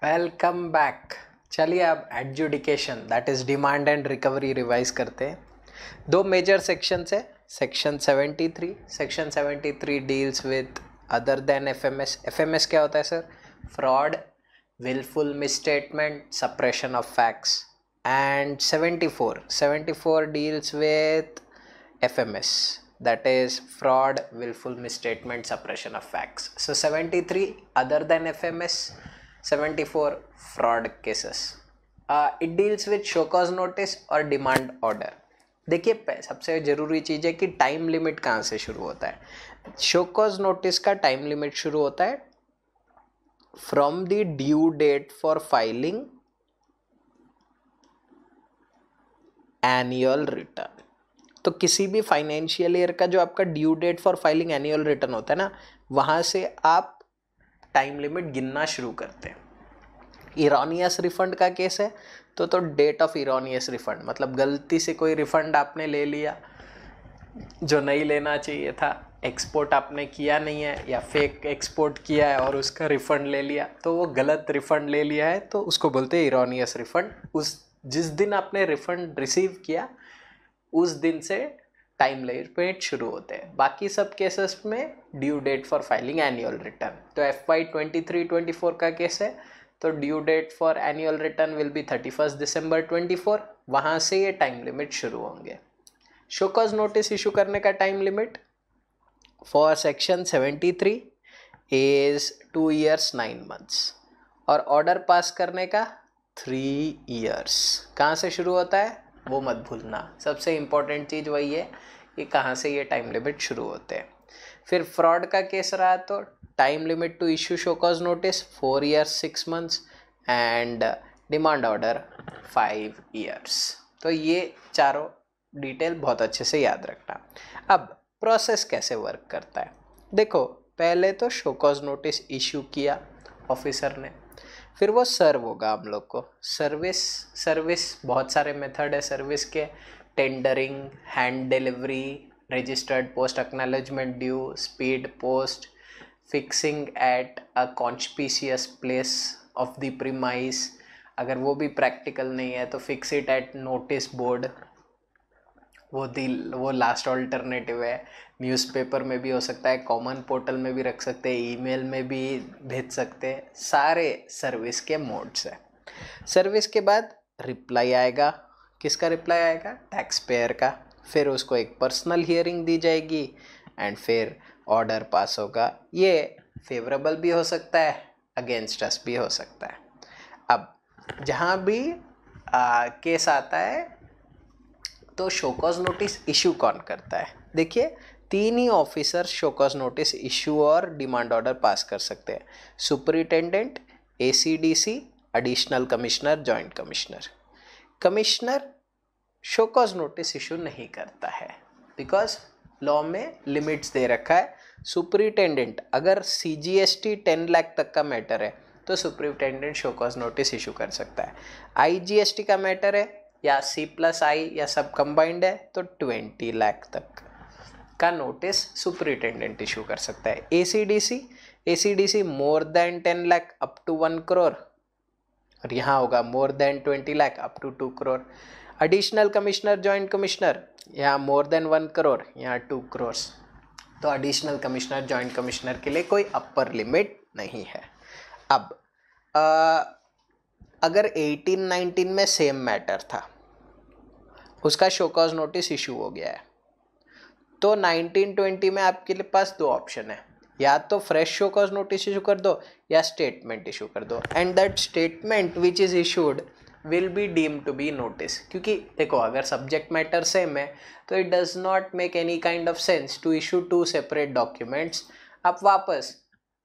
Welcome back. चलिए अब adjudication that is demand and recovery revise करते हैं। दो मेजर सेक्शंस है। Section 73, section 73 deals with other than FMS. FMS क्या होता है sir? Fraud, willful misstatement, suppression of facts. And 74 deals with FMS, that is fraud, willful misstatement, suppression of facts. So 73 other than FMS, 74 fraud cases. It deals with show cause notice और demand order. देखिए सबसे ज़रूरी चीज़ है कि time limit कहाँ से शुरू होता है। शो कॉज नोटिस का टाइम लिमिट शुरू होता है from the due date for filing annual return. तो किसी भी फाइनेंशियल ईयर का जो आपका due date for filing annual return होता है ना, वहाँ से आप टाइम लिमिट गिनना शुरू करते हैं। इरोनियस रिफंड का केस है तो डेट ऑफ इरोनियस रिफंड मतलब गलती से कोई रिफंड आपने ले लिया जो नहीं लेना चाहिए था, एक्सपोर्ट आपने किया नहीं है या फेक एक्सपोर्ट किया है और उसका रिफ़ंड ले लिया, तो वो गलत रिफ़ंड ले लिया है तो उसको बोलते हैं इरोनियस रिफ़ंड। उस जिस दिन आपने रिफ़ंड रिसीव किया उस दिन से टाइम लिमिट शुरू होते हैं। बाकी सब केसेस में due date for filing annual return. तो FY 23-24 का केस है तो due date for annual return will be 31 December 24। वहाँ से ये टाइम लिमिट शुरू होंगे। शो कॉज नोटिस इशू करने का time limit for section 73 is 2 years 9 months और ऑर्डर पास करने का 3 years। कहाँ से शुरू होता है वो मत भूलना, सबसे इम्पोर्टेंट चीज़ वही है कि कहाँ से ये टाइम लिमिट शुरू होते हैं। फिर फ्रॉड का केस रहा तो time limit to issue show cause notice 4 years 6 months and demand order 5 years। तो ये चारों डिटेल बहुत अच्छे से याद रखना। अब प्रोसेस कैसे वर्क करता है देखो, पहले तो शो कॉज नोटिस इशू किया ऑफिसर ने, फिर वो सर्व होगा हम लोग को। सर्विस बहुत सारे मेथड है सर्विस के। Tendering, hand delivery, registered post acknowledgement due, speed post, fixing at a conspicuous place of the premise. अगर वो भी प्रैक्टिकल नहीं है तो fix it at notice board, वो लास्ट ऑल्टरनेटिव है। न्यूज़पेपर में भी हो सकता है, कॉमन पोर्टल में भी रख सकते हैं, ईमेल में भी भेज सकते हैं। सारे सर्विस के मोड्स है। सर्विस के बाद रिप्लाई आएगा। किसका रिप्लाई आएगा? टैक्स पेयर का। फिर उसको एक पर्सनल हियरिंग दी जाएगी एंड फिर ऑर्डर पास होगा। ये फेवरेबल भी हो सकता है, अगेंस्ट अस भी हो सकता है। अब जहाँ भी केस आता है तो शोकॉज नोटिस इशू कौन करता है? देखिए 3 ही ऑफिसर शोकॉज नोटिस इशू और डिमांड ऑर्डर पास कर सकते हैं। Superintendent, ACDC, additional commissioner, joint commissioner. Commissioner show cause notice issue नहीं करता है बिकॉज लॉ में लिमिट्स दे रखा है। सुपरिटेंडेंट अगर CGST 10 लाख तक का मैटर है तो सुपरिटेंडेंट शोकॉज नोटिस इशू कर सकता है। IGST का मैटर है या C+I या सब कंबाइंड है तो 20 लाख तक का नोटिस सुपरिटेंडेंट इशू कर सकता है। ACDC more than 10 lakh up to 1 crore और यहाँ होगा more than 20 lakh up to 2 crore. Additional commissioner, joint commissioner, यहाँ मोर देन 1 करोड़, यहाँ 2 करोड़। तो एडिशनल कमिश्नर, जॉइंट कमिश्नर के लिए कोई अपर लिमिट नहीं है। अब अगर 18-19 में सेम मैटर था, उसका शो कॉज नोटिस इशू हो गया है, तो 19-20 में आपके पास दो ऑप्शन है, या तो fresh show cause notice issue कर दो या स्टेटमेंट इशू कर दो and that statement which is issued will be deem to be notice. क्योंकि देखो अगर सब्जेक्ट मैटर सेम है तो it does not make any kind of sense to issue 2 separate documents. आप वापस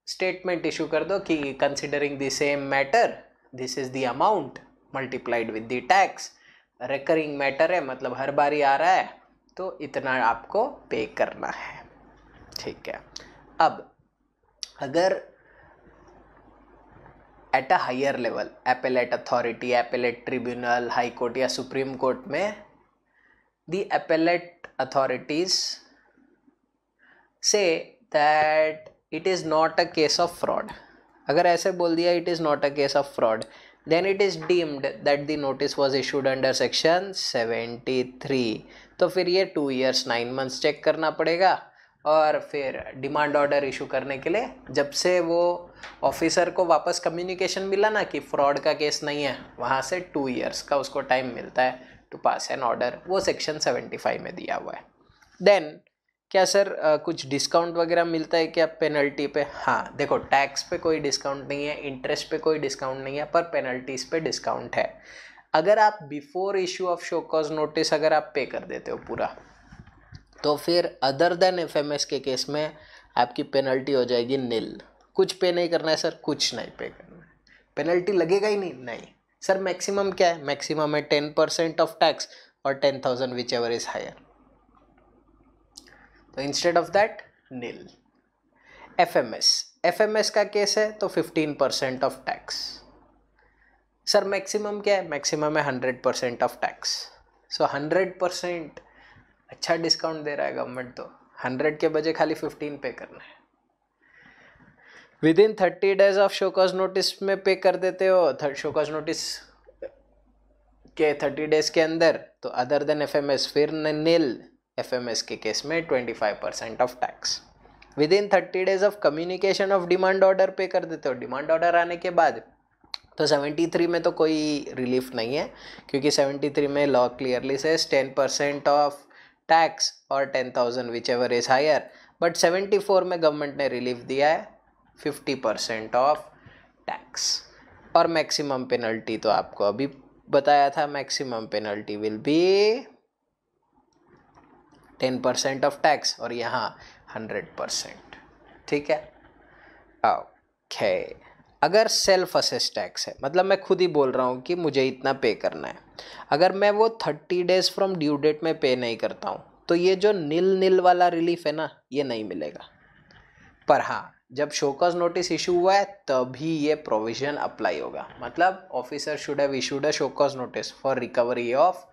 स्टेटमेंट इशू कर दो कि considering the same matter this is the amount multiplied with the tax. Recurring matter है मतलब हर बारी आ रहा है तो इतना आपको पे करना है। ठीक है। अब अगर at a higher level, appellate authority, appellate tribunal, high court या सुप्रीम कोर्ट में द एपेलेट अथॉरिटीज से that it is not a case of fraud, अगर ऐसे बोल दिया it is not a case of fraud, then it is deemed that the notice was issued under section 73। तो फिर ये 2 years 9 months check करना पड़ेगा, और फिर डिमांड ऑर्डर इशू करने के लिए जब से वो ऑफिसर को वापस कम्युनिकेशन मिला ना कि फ्रॉड का केस नहीं है, वहाँ से 2 years का उसको टाइम मिलता है टू पास एन ऑर्डर। वो सेक्शन 75 में दिया हुआ है। देन क्या सर कुछ डिस्काउंट वगैरह मिलता है क्या पेनल्टी पे? हाँ देखो, टैक्स पे कोई डिस्काउंट नहीं है, इंटरेस्ट पे कोई डिस्काउंट नहीं है, पर पेनल्टीज पे डिस्काउंट है। अगर आप before issue of show cause notice अगर आप पे कर देते हो पूरा, तो फिर अदर देन एफएमएस के केस में आपकी पेनल्टी हो जाएगी नील। कुछ पे नहीं करना है सर, कुछ नहीं पे करना है, पेनल्टी लगेगा ही नहीं। नहीं सर, मैक्सिमम क्या है? मैक्सिमम है 10% ऑफ टैक्स और 10,000 विच एवर इज हायर। तो instead of that nil. FMS का केस है तो 15% ऑफ टैक्स। सर मैक्सिमम क्या है? मैक्सिमम है 100% ऑफ टैक्स। सो 100% अच्छा डिस्काउंट दे रहा है गवर्नमेंट, तो 100 के बजाय खाली 15 पे करना है। With in 30 days of show cause notice में पे कर देते हो, शो कॉज नोटिस के 30 days के अंदर, तो अदर देन एफएमएस फिर नील। एफएमएस के केस में 25% of tax. With in 30 days of communication of demand order पे कर देते हो। डिमांड ऑर्डर आने के बाद तो 73 में तो कोई रिलीफ नहीं है, क्योंकि 73 में law clearly says 10% of tax और 10,000 whichever is higher. But 74 में गवर्नमेंट ने रिलीफ दिया है 50% ऑफ टैक्स। और मैक्सिमम पेनल्टी तो आपको अभी बताया था, maximum penalty will be 10% of tax और यहाँ 100%। ठीक है, ओके। अगर सेल्फ असेस टैक्स है, मतलब मैं खुद ही बोल रहा हूँ कि मुझे इतना पे करना है, अगर मैं वो 30 days फ्रॉम ड्यू डेट में पे नहीं करता हूँ, तो ये जो नील वाला रिलीफ है ना, ये नहीं मिलेगा। पर हाँ, जब शो कॉज नोटिस इशू हुआ है तभी ये प्रोविजन अप्लाई होगा। मतलब officer should have issued a show cause notice for recovery of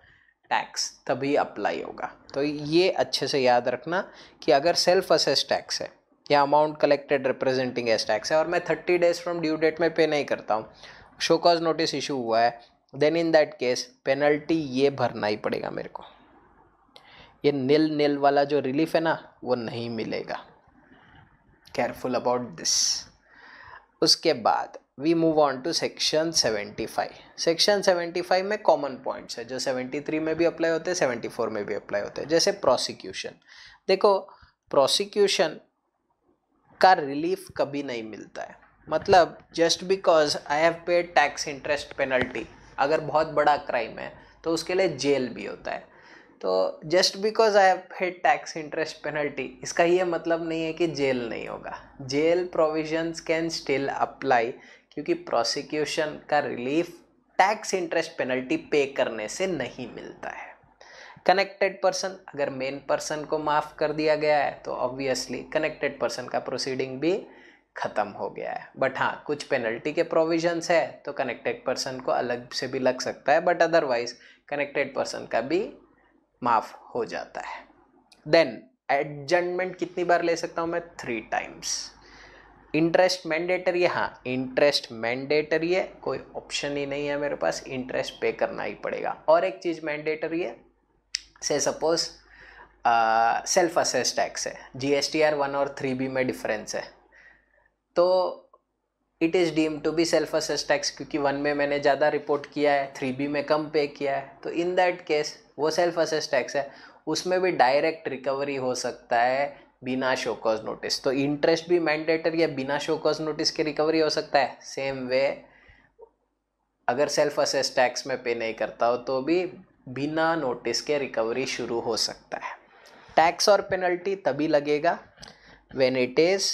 tax, तभी अप्लाई होगा। तो ये अच्छे से याद रखना कि अगर सेल्फ असेस टैक्स है या amount collected representing as tax है और मैं 30 days फ्रॉम ड्यू डेट में पे नहीं करता हूँ, शो कॉज नोटिस इशू हुआ है, then in that case penalty ये भरना ही पड़ेगा मेरे को। ये नील वाला जो रिलीफ है ना, वो नहीं मिलेगा। Careful about this. उसके बाद we move on to section 75। Section 75 में कॉमन पॉइंट्स है जो 73 में भी अप्लाई होते हैं, 74 में भी अप्लाई होते हैं। जैसे प्रोसिक्यूशन, देखो प्रोसिक्यूशन का रिलीफ कभी नहीं मिलता है। मतलब just because I have paid tax interest penalty, अगर बहुत बड़ा क्राइम है तो उसके लिए जेल भी होता है। तो just because I have paid tax interest penalty, इसका ये मतलब नहीं है कि जेल नहीं होगा। Jail provisions can still apply, क्योंकि प्रोसिक्यूशन का relief tax interest penalty pay करने से नहीं मिलता है। कनेक्टेड पर्सन, अगर मेन पर्सन को माफ़ कर दिया गया है तो ऑब्वियसली कनेक्टेड पर्सन का प्रोसीडिंग भी ख़त्म हो गया है। बट हाँ, कुछ पेनल्टी के प्रोविजंस है तो कनेक्टेड पर्सन को अलग से भी लग सकता है, बट अदरवाइज कनेक्टेड पर्सन का भी माफ़ हो जाता है। देन एडजमेंट कितनी बार ले सकता हूँ मैं? 3 times। इंटरेस्ट मैंडेटरी है, हाँ इंटरेस्ट मैंडेटरी है, कोई ऑप्शन ही नहीं है मेरे पास, इंटरेस्ट पे करना ही पड़ेगा। और एक चीज़ मैंडेटरी है, से सपोज सेल्फ असेस टैक्स है, GSTR 1 और 3B में डिफरेंस है, तो it is deem to be self assess tax, क्योंकि 1 में मैंने ज़्यादा रिपोर्ट किया है, 3B में कम पे किया है, तो इन दैट केस वो सेल्फ असेस टैक्स है, उसमें भी डायरेक्ट रिकवरी हो सकता है बिना शो कॉज नोटिस। तो इंटरेस्ट भी मैंडेटरी है, बिना शो कॉज नोटिस के रिकवरी हो सकता है। सेम वे अगर सेल्फ असेस टैक्स में पे नहीं करता हो तो भी बिना नोटिस के रिकवरी शुरू हो सकता है। टैक्स और पेनल्टी तभी लगेगा when it is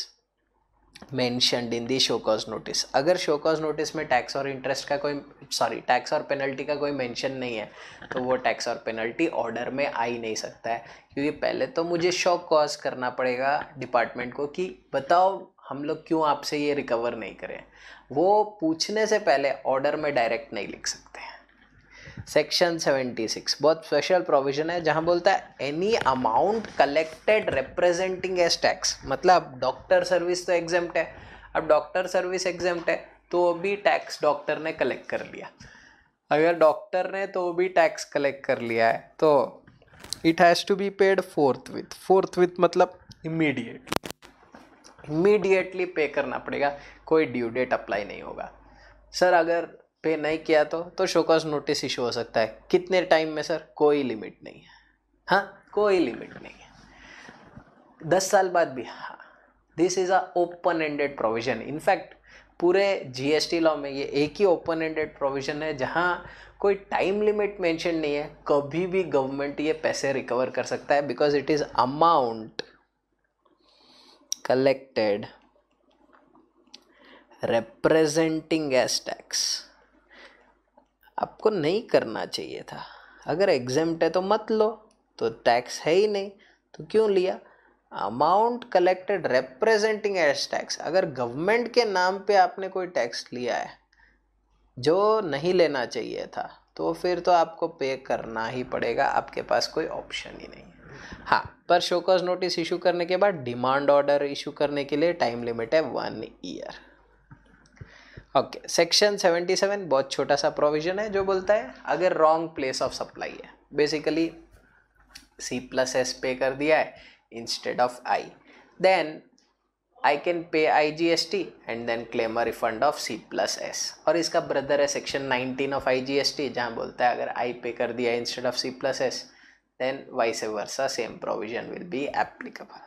mentioned in the show cause notice. अगर शो कॉज नोटिस में टैक्स और इंटरेस्ट का टैक्स और पेनल्टी का कोई मेंशन नहीं है तो वो टैक्स और पेनल्टी ऑर्डर में आ ही नहीं सकता है, क्योंकि पहले तो मुझे शो कॉज करना पड़ेगा डिपार्टमेंट को कि बताओ हम लोग क्यों आपसे ये रिकवर नहीं करें। वो पूछने से पहले ऑर्डर में डायरेक्ट नहीं लिख सकते हैं। सेक्शन 76 बहुत स्पेशल प्रोविजन है जहां बोलता है any amount collected representing as tax. मतलब डॉक्टर सर्विस तो एग्जेम्प्ट है, अब डॉक्टर सर्विस एग्जेम्प्ट है तो भी टैक्स डॉक्टर ने कलेक्ट कर लिया, अगर डॉक्टर ने तो भी टैक्स कलेक्ट कर लिया है तो it has to be paid forthwith मतलब इमीडिएटली पे करना पड़ेगा, कोई ड्यू डेट अप्लाई नहीं होगा। सर अगर पे नहीं किया तो शो कॉज नोटिस इशू हो सकता है, कितने टाइम में सर? कोई लिमिट नहीं है, हाँ कोई लिमिट नहीं है, 10 साल बाद भी। हाँ, this is a open ended provision. In fact पूरे जीएसटी लॉ में ये एक ही ओपन एंडेड प्रोविजन है जहाँ कोई टाइम लिमिट मेंशन नहीं है, कभी भी गवर्नमेंट ये पैसे रिकवर कर सकता है, because it is amount collected representing as tax. आपको नहीं करना चाहिए था, अगर एग्जेम्प्ट है तो मत लो, तो टैक्स है ही नहीं तो क्यों लिया? Amount collected representing as tax. अगर गवर्नमेंट के नाम पे आपने कोई टैक्स लिया है जो नहीं लेना चाहिए था तो फिर तो आपको पे करना ही पड़ेगा, आपके पास कोई ऑप्शन ही नहीं है। हाँ, पर शो कॉज नोटिस इशू करने के बाद डिमांड ऑर्डर इशू करने के लिए टाइम लिमिट है 1 ईयर। ओके, सेक्शन 77 बहुत छोटा सा प्रोविजन है जो बोलता है अगर रॉन्ग प्लेस ऑफ सप्लाई है, बेसिकली C+S पे कर दिया है instead of I, then I can pay IGST and then claim a refund of C+S। और इसका ब्रदर है सेक्शन 19 ऑफ IGST जहाँ बोलता है अगर I पे कर दिया instead of C+S then vice versa same provision will be applicable.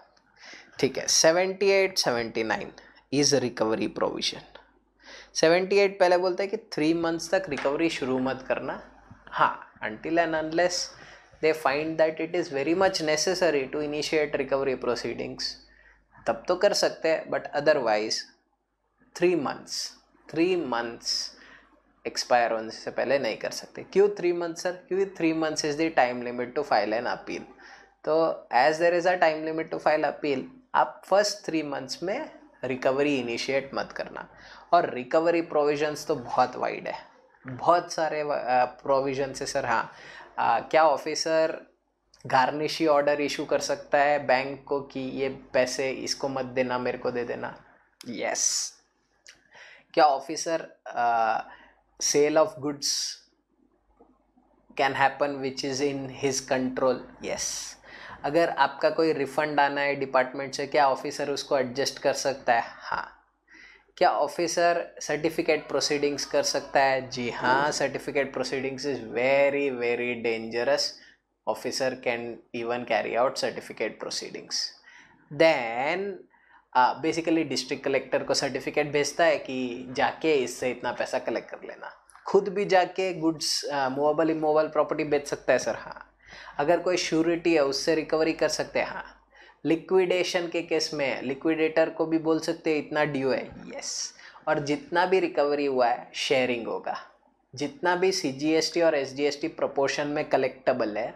ठीक है, 78-79 इज रिकवरी प्रोविजन। 78 पहले बोलता है कि 3 मंथ्स तक रिकवरी शुरू मत करना, हाँ until and unless they find that it is very much necessary to initiate recovery proceedings, तब तो कर सकते हैं, बट अदरवाइज 3 मंथ्स एक्सपायर होने से पहले नहीं कर सकते। क्यों 3 मंथ्स सर? क्योंकि 3 months is the time limit to file an appeal. तो as there is a time limit to file appeal, आप फर्स्ट 3 मंथ्स में रिकवरी इनिशिएट मत करना। और रिकवरी प्रोविजंस तो बहुत वाइड है, बहुत सारे प्रोविजंस है सर। हाँ, क्या ऑफिसर गार्निशी ऑर्डर इशू कर सकता है बैंक को कि ये पैसे इसको मत देना, मेरे को दे देना? यस। क्या officer sale of goods can happen which is in his control? Yes. अगर आपका कोई रिफंड आना है डिपार्टमेंट से, क्या ऑफिसर उसको एडजस्ट कर सकता है? हाँ। क्या ऑफिसर सर्टिफिकेट प्रोसीडिंग्स कर सकता है? जी हाँ, certificate proceedings is very very dangerous, officer can even carry out certificate proceedings. Then basically district collector को सर्टिफिकेट भेजता है कि जाके इससे इतना पैसा कलेक्ट कर लेना। खुद भी जाके गुड्स मूवेबल इमूवेबल प्रॉपर्टी बेच सकता है सर। हाँ। अगर कोई श्योरिटी है उससे रिकवरी कर सकते हैं। हाँ। लिक्विडेशन के केस में लिक्विडेटर को भी बोल सकते हैं इतना ड्यू है। यस। और जितना भी रिकवरी हुआ है शेयरिंग होगा, जितना भी CGST और SGST प्रोपोर्शन में कलेक्टेबल है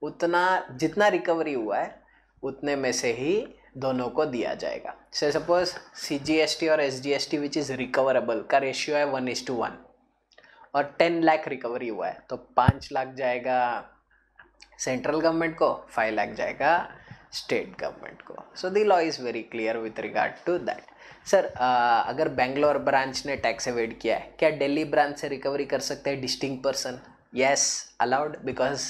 उतना, जितना रिकवरी हुआ है उतने में से ही दोनों को दिया जाएगा। से सपोज CGST और SGST विच इज़ रिकवरेबल का रेशियो है 1:1 और 10 लाख रिकवरी हुआ है तो 5 लाख जाएगा सेंट्रल गवर्नमेंट को, 5 लाख जाएगा स्टेट गवर्नमेंट को। So the law is very clear with regard to that. Sir अगर बेंगलोर ब्रांच ने टैक्स एवेड किया है, क्या दिल्ली ब्रांच से रिकवरी कर सकते हैं distinct person? Yes, allowed, because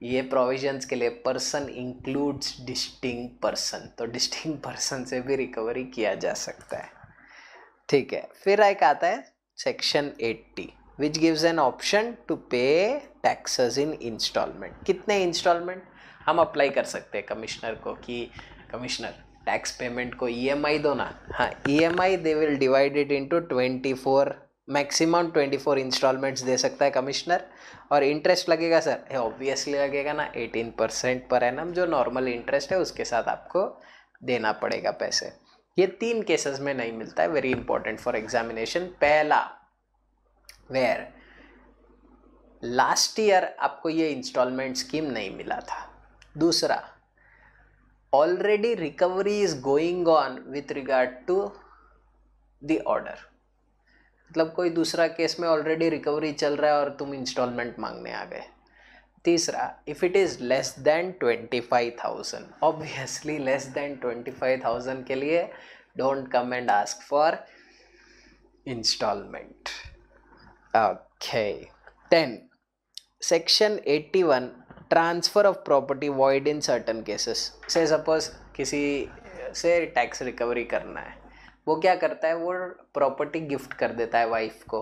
ये प्रोविजंस के लिए पर्सन इंक्लूड्स डिस्टिंक्ट पर्सन, तो डिस्टिंक्ट पर्सन से भी रिकवरी किया जा सकता है। ठीक है, फिर एक आता है section 80 which gives an option to pay taxes in installment. कितने इंस्टॉलमेंट हम अप्लाई कर सकते हैं कमिश्नर को कि कमिश्नर टैक्स पेमेंट को EMI दो ना। हाँ, EMI they will divide it into 24, maximum 24 installments दे सकता है कमिश्नर। और इंटरेस्ट लगेगा सर, ऑब्वियसली लगेगा ना, 18% पर एनम जो नॉर्मल इंटरेस्ट है उसके साथ आपको देना पड़ेगा पैसे। ये 3 केसेस में नहीं मिलता है, वेरी इंपॉर्टेंट फॉर एग्जामिनेशन। पहला, वेयर लास्ट ईयर आपको ये इंस्टॉलमेंट स्कीम नहीं मिला था। दूसरा, already recovery is going on with regard to the order, मतलब कोई दूसरा केस में ऑलरेडी रिकवरी चल रहा है और तुम इंस्टॉलमेंट मांगने आ गए। तीसरा, if it is less than 25,000, obviously less than 25,000 के लिए Don't come and ask for installment. Okay. Then section 81, transfer of property void in certain cases. Say suppose किसी से टैक्स रिकवरी करना है, वो क्या करता है, वो प्रॉपर्टी गिफ्ट कर देता है वाइफ को,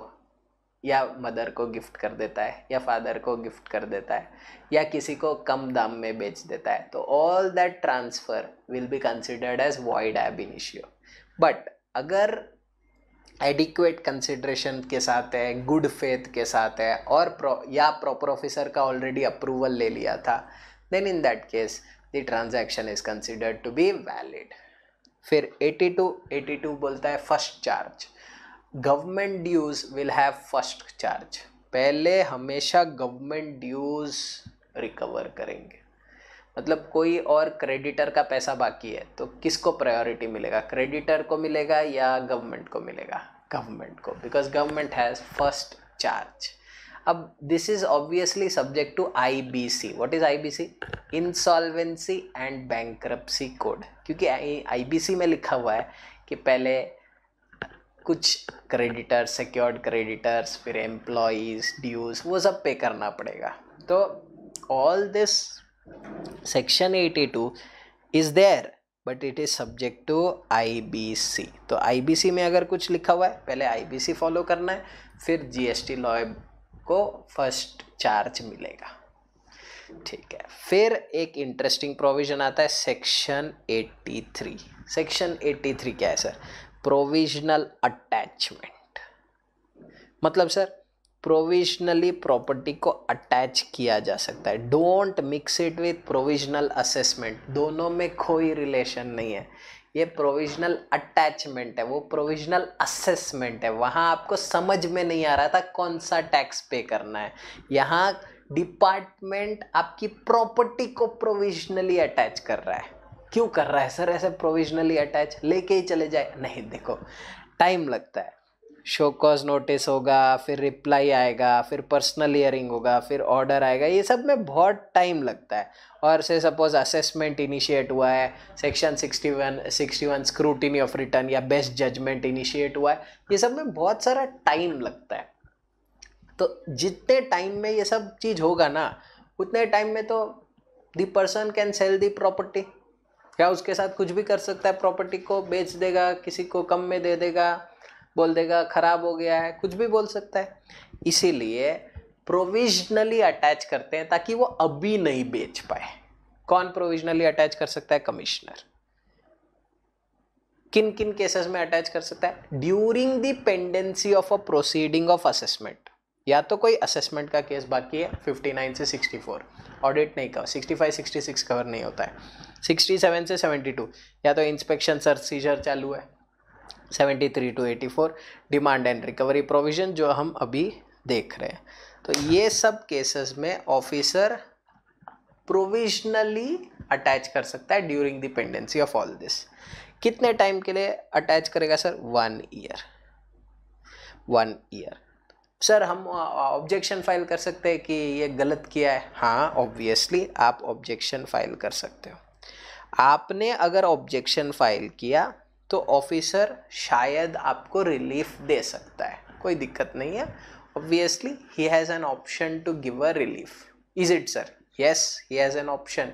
या मदर को गिफ्ट कर देता है, या फादर को गिफ्ट कर देता है, या किसी को कम दाम में बेच देता है, तो all that transfer will be considered as void ab initio. But अगर एडिक्वेट कंसिडरेशन के साथ है, गुड फेथ के साथ है, और या प्रॉपर ऑफिसर का ऑलरेडी अप्रूवल ले लिया था, then in that case the transaction is considered to be valid. फिर 82 बोलता है first charge. Government dues will have first charge. पहले हमेशा गवर्नमेंट ड्यूज रिकवर करेंगे. मतलब कोई और क्रेडिटर का पैसा बाकी है तो किसको प्रायोरिटी मिलेगा, क्रेडिटर को मिलेगा या गवर्नमेंट को मिलेगा, गवर्नमेंट को, because government has first charge. अब this is obviously subject to IBC. What is IBC? Insolvency and bankruptcy code. क्योंकि IBC में लिखा हुआ है कि पहले कुछ क्रेडिटर्स, सिक्योर्ड क्रेडिटर्स, फिर एम्प्लॉयज़, ड्यूज, वो सब पे करना पड़ेगा. तो all this section 82 is there but it is subject to IBC. तो IBC में अगर कुछ लिखा हुआ है, पहले IBC फॉलो करना है, फिर GST लॉ को फर्स्ट चार्ज मिलेगा. ठीक है. फिर एक इंटरेस्टिंग प्रोविजन आता है सेक्शन 83. सेक्शन 83 क्या है सर? Provisional attachment. मतलब सर प्रोविजनली प्रॉपर्टी को अटैच किया जा सकता है. Don't mix it with provisional assessment. दोनों में कोई रिलेशन नहीं है. ये प्रोविजनल अटैचमेंट है, वो प्रोविजनल असेसमेंट है. वहाँ आपको समझ में नहीं आ रहा था कौन सा टैक्स पे करना है. यहाँ डिपार्टमेंट आपकी प्रॉपर्टी को प्रोविजनली अटैच कर रहा है. क्यों कर रहा है सर ऐसे प्रोविजनली अटैच? लेके ही चले जाए? नहीं, देखो टाइम लगता है. शो कॉज नोटिस होगा, फिर रिप्लाई आएगा, फिर पर्सनल हियरिंग होगा, फिर ऑर्डर आएगा, ये सब में बहुत टाइम लगता है. और से सपोज असेसमेंट इनिशिएट हुआ है, सेक्शन 61 स्क्रूटिनी ऑफ रिटर्न या बेस्ट जजमेंट इनिशिएट हुआ है, ये सब में बहुत सारा टाइम लगता है. तो जितने टाइम में ये सब चीज़ होगा ना, उतने टाइम में तो the person can sell the property. क्या उसके साथ कुछ भी कर सकता है, प्रॉपर्टी को बेच देगा, किसी को कम में दे देगा, बोल देगा खराब हो गया है, कुछ भी बोल सकता है. इसीलिए प्रोविजनली अटैच करते हैं ताकि वो अभी नहीं बेच पाए. कौन प्रोविजनली अटैच कर सकता है? कमिश्नर. किन किन केसेस में अटैच कर सकता है? During the pendency of a proceeding of assessment. या तो कोई असेसमेंट का केस बाकी है 59 से 64, ऑडिट नहीं कवर, 65 66 कवर नहीं होता है, 67 से 72, या तो इंस्पेक्शन सर्सीजर चालू है, 73 to 84 demand and recovery provision जो हम अभी देख रहे हैं. तो ये सब केसेस में ऑफिसर प्रोविजनली अटैच कर सकता है during the pendency of all this. कितने टाइम के लिए अटैच करेगा सर? 1 ईयर. 1 ईयर. सर हम ऑब्जेक्शन फाइल कर सकते हैं कि ये गलत किया है? हाँ, ऑब्वियसली आप ऑब्जेक्शन फाइल कर सकते हो. आपने अगर ऑब्जेक्शन फाइल किया तो ऑफिसर शायद आपको रिलीफ दे सकता है, कोई दिक्कत नहीं है. Obviously he has an option to give a relief. Is it sir? Yes, he has an option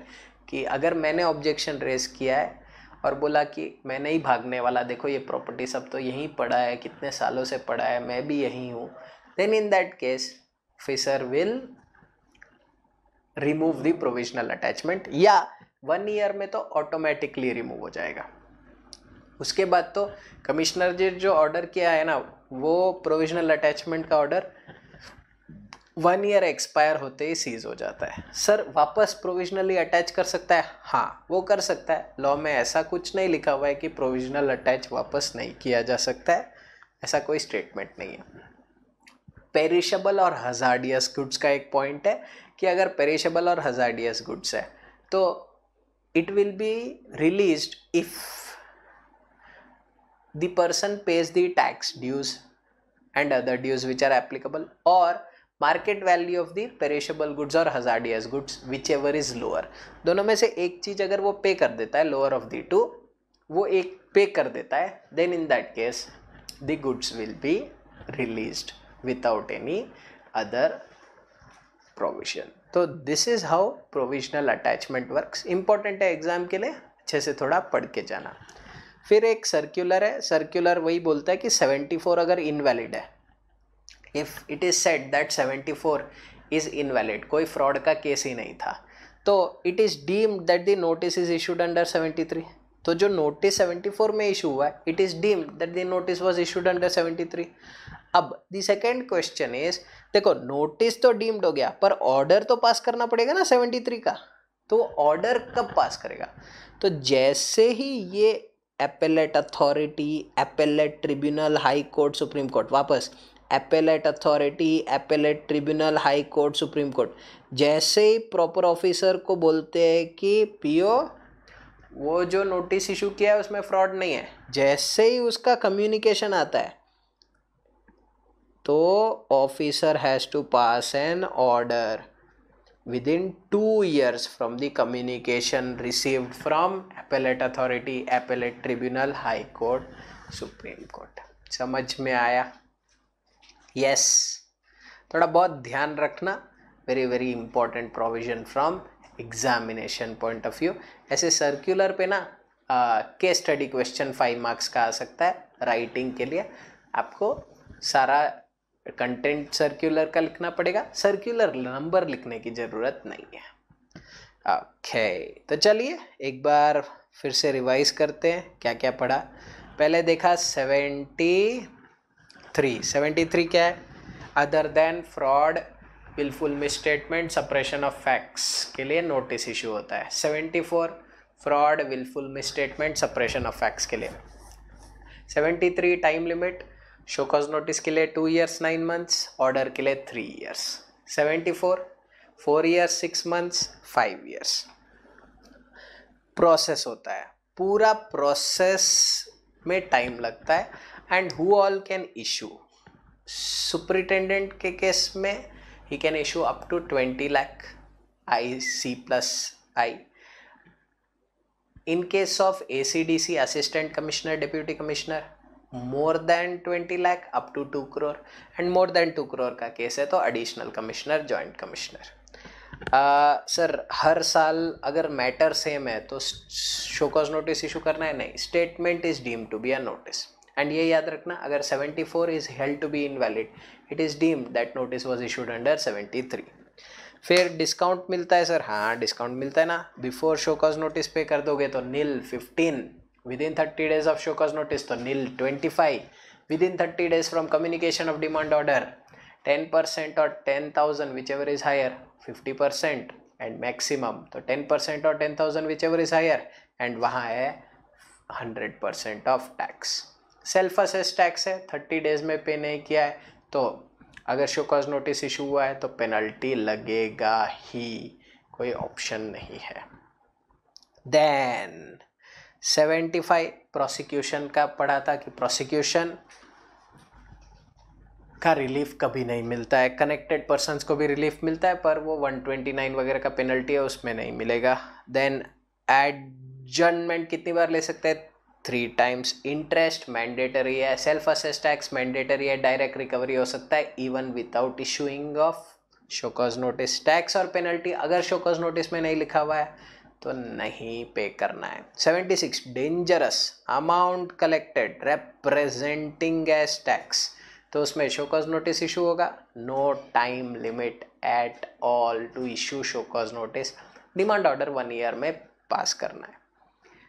कि अगर मैंने ऑब्जेक्शन रेज किया है और बोला कि मैं नहीं भागने वाला, देखो ये प्रॉपर्टी सब तो यहीं पड़ा है, कितने सालों से पड़ा है, मैं भी यहीं हूँ, then in that case officer will remove the provisional attachment, या 1 ईयर में तो ऑटोमेटिकली रिमूव हो जाएगा. उसके बाद तो कमिश्नर जी जो ऑर्डर किया है ना, वो प्रोविजनल अटैचमेंट का ऑर्डर 1 ईयर एक्सपायर होते ही सीज हो जाता है. सर वापस प्रोविजनली अटैच कर सकता है? हाँ, वो कर सकता है. लॉ में ऐसा कुछ नहीं लिखा हुआ है कि प्रोविजनल अटैच वापस नहीं किया जा सकता है, ऐसा कोई स्टेटमेंट नहीं है. पेरिशेबल और हजार्डियस गुड्स का एक पॉइंट है कि अगर पेरिशेबल और हजार्डियस गुड्स है तो it will be released if the person pays the tax dues and other dues which are applicable, or market value of the perishable goods or hazardous goods whichever is lower. दोनों में से एक चीज अगर वो पे कर देता है, lower of the two, वो एक पे कर देता है, then in that case the goods will be released without any other provision. तो this is how provisional attachment works. Important है एग्जाम के लिए, अच्छे से थोड़ा पढ़ के जाना. फिर एक सर्क्यूलर है. सर्क्यूलर वही बोलता है कि 74 अगर इनवैलिड है, if it is said that 74 is invalid, कोई फ्रॉड का केस ही नहीं था, तो it is deemed that the notice is issued under 73. तो जो नोटिस 74 में इशू हुआ है, it is deemed that the notice was issued under 73. अब द सेकेंड क्वेश्चन इज, देखो नोटिस तो डीम्ड हो गया, पर ऑर्डर तो पास करना पड़ेगा ना 73 का. तो ऑर्डर कब पास करेगा? तो जैसे ही ये appellate authority, appellate tribunal, high court, supreme court, वापस appellate authority, appellate tribunal, high court, supreme court, जैसे ही प्रॉपर ऑफिसर को बोलते हैं कि पीओ वो जो नोटिस इशू किया है उसमें फ्रॉड नहीं है, जैसे ही उसका कम्युनिकेशन आता है तो officer has to pass an order within 2 years from the communication received from appellate authority, appellate tribunal, high court, supreme court. समझ में आया? yes. थोड़ा बहुत ध्यान रखना, very very important provision from examination point of view. ऐसे circular पे ना केस स्टडी क्वेश्चन 5 मार्क्स का आ सकता है. राइटिंग के लिए आपको सारा कंटेंट सर्क्यूलर का लिखना पड़ेगा, सर्क्यूलर नंबर लिखने की ज़रूरत नहीं है. ओके, तो चलिए एक बार फिर से रिवाइज करते हैं क्या क्या पढ़ा. पहले देखा 73 क्या है? Other than fraud, wilful misstatement, suppression of facts के लिए नोटिस इशू होता है. 74 fraud, wilful misstatement, suppression of facts के लिए. 73 time limit, show cause notice के लिए 2 years 9 months, ऑर्डर के लिए 3 years. 74 4 years 6 months 5 years. Process होता है, पूरा प्रोसेस में टाइम लगता है. And who all can issue? Superintendent के केस में ही can issue up to 20 lakh IC+I. in case of ACDC, assistant commissioner, deputy commissioner, more than 20 lakh up to 2 crore, and more than 2 crore का case है तो additional commissioner, joint commissioner. सर हर साल अगर मैटर सेम है तो show cause notice issue करना है? नहीं, statement is deemed to be a notice. And ये याद रखना, अगर 74 is held to be invalid, it is deemed that notice was issued under 73. फिर डिस्काउंट मिलता है सर? हाँ डिस्काउंट मिलता है ना. बिफोर शो कॉज नोटिस पे कर दोगे तो nil 15, within 30 days of show cause notice तो nil 25, within 30 days from communication of demand order 10% और 10,000 whichever is higher 50% and maximum तो 10% और 10,000 whichever is higher, and वहाँ है 100% of tax. Self assess tax है, 30 days में पे नहीं किया है तो अगर शो कॉज नोटिस इशू हुआ है तो पेनल्टी लगेगा ही, कोई ऑप्शन नहीं है. देन 75 प्रोसिक्यूशन का पढ़ा था कि प्रोसिक्यूशन का रिलीफ कभी नहीं मिलता है. कनेक्टेड पर्सन्स को भी रिलीफ मिलता है पर वो 129 वगैरह का पेनल्टी है उसमें नहीं मिलेगा. देन एडजर्नमेंट कितनी बार ले सकते हैं? 3 times. इंटरेस्ट मैंडेटरी है, सेल्फ असेस टैक्स मैंडेटरी है, डायरेक्ट रिकवरी हो सकता है even without issuing of show cause notice. Tax और पेनल्टी अगर शो कॉज नोटिस में नहीं लिखा हुआ है तो नहीं पे करना है. 76 dangerous amount collected representing as tax, तो उसमें शो कॉज नोटिस इशू होगा. No time limit at all to issue show cause notice. Demand order 1 year में पास करना है.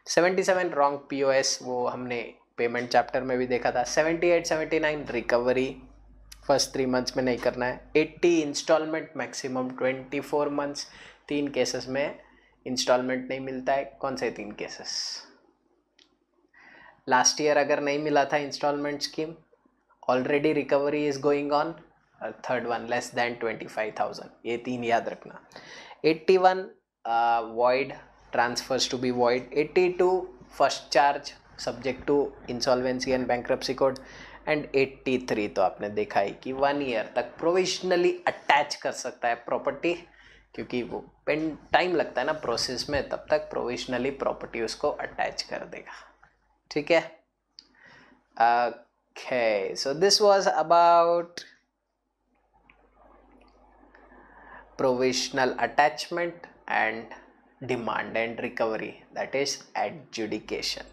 77 रॉन्ग POS, वो हमने पेमेंट चैप्टर में भी देखा था. 78 79 रिकवरी फर्स्ट 3 months में नहीं करना है. 80 इंस्टॉलमेंट मैक्सिमम 24 months. 3 केसेस में इंस्टॉलमेंट नहीं मिलता है. कौन से 3 केसेस? लास्ट ईयर अगर नहीं मिला था instalment scheme, already recovery is going on, third one less than 25,000. ये 3 याद रखना. 81 void, transfers to be void. 82 first charge subject to insolvency and bankruptcy code. And 83 तो आपने देखा ही कि 1 year तक प्रोविजनली अटैच कर सकता है प्रॉपर्टी, क्योंकि वो टाइम लगता है ना प्रोसेस में, तब तक प्रोविजनली प्रॉपर्टी उसको अटैच कर देगा. ठीक है. Okay, so this was about provisional attachment and demand and recovery, that is adjudication.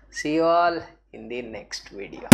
See you all in the next video.